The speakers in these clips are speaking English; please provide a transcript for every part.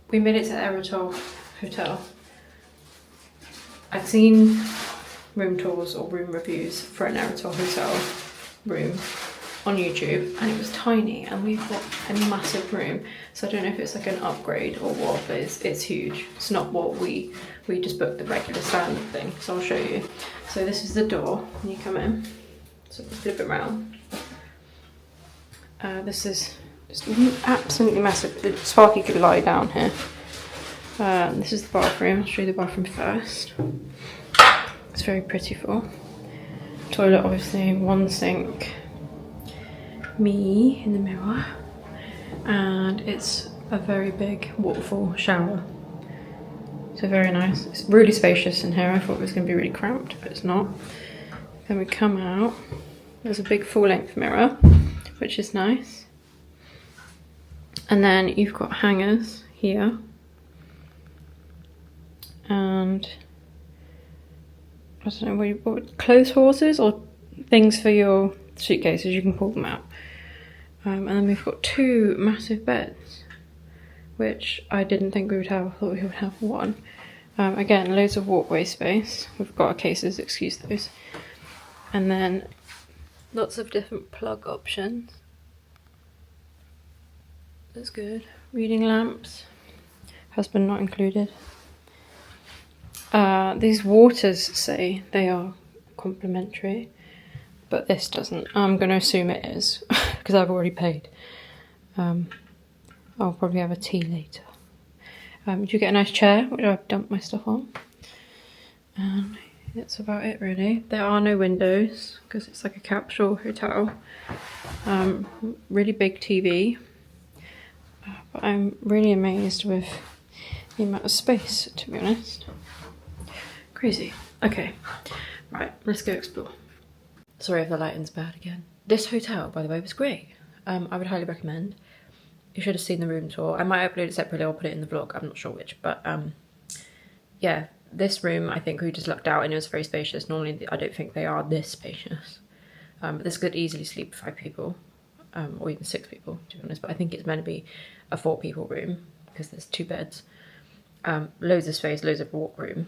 we made it to Eritol Hotel. I'd seen room tours or room reviews for an Eritol Hotel room on YouTube, and it was tiny, and we've got a massive room, so I don't know if it's like an upgrade or what, but it's huge. It's not what we just booked the regular standard thing, so I'll show you. So this is the door when you come in, so flip it around. This is just absolutely massive. Sparky could lie down here. This is the bathroom. I'll show you the bathroom first. It's very pretty full. Toilet, obviously, one sink. Me in the mirror. And it's a very big waterfall shower. So very nice. It's really spacious in here. I thought it was going to be really cramped, but it's not. Then we come out. There's a big full-length mirror, which is nice. And then you've got hangers here. And I don't know what clothes horses or things for your suitcases, you can pull them out. And then we've got two massive beds, which I didn't think we would have. I thought we would have one. Again, loads of walkway space. We've got our cases, excuse those. And then lots of different plug options. That's good. Reading lamps. Husband not included. These waters say they are complimentary, but this doesn't. I'm going to assume it is, because I've already paid. I'll probably have a tea later. Do you get a nice chair, which I've dumped my stuff on? And that's about it, really. There are no windows, because it's like a capsule hotel. Really big TV. But I'm really amazed with the amount of space, to be honest. Crazy. Okay, right, let's go explore. Sorry if the lighting's bad again. This hotel, by the way, was great. I would highly recommend. You should have seen the room tour. I might upload it separately or put it in the vlog, I'm not sure which, but yeah, this room, I think we just lucked out and it was very spacious. Normally, I don't think they are this spacious. But this could easily sleep 5 people, or even 6 people, to be honest, but I think it's meant to be a 4 people room because there's 2 beds. Loads of space, loads of walk room.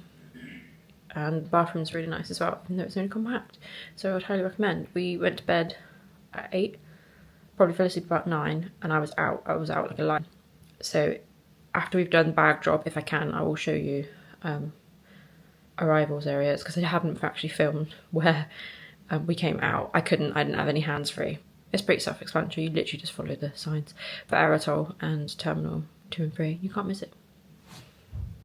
And the bathroom's really nice as well, even though it's only compact. So I would highly recommend. We went to bed at 8, probably fell asleep about 9, and I was out like a light. So after we've done bag drop, if I can, I will show you arrivals areas, because I haven't actually filmed where we came out. I didn't have any hands free. It's pretty self-explanatory, you literally just follow the signs for Eritol and Terminal 2 and 3. You can't miss it.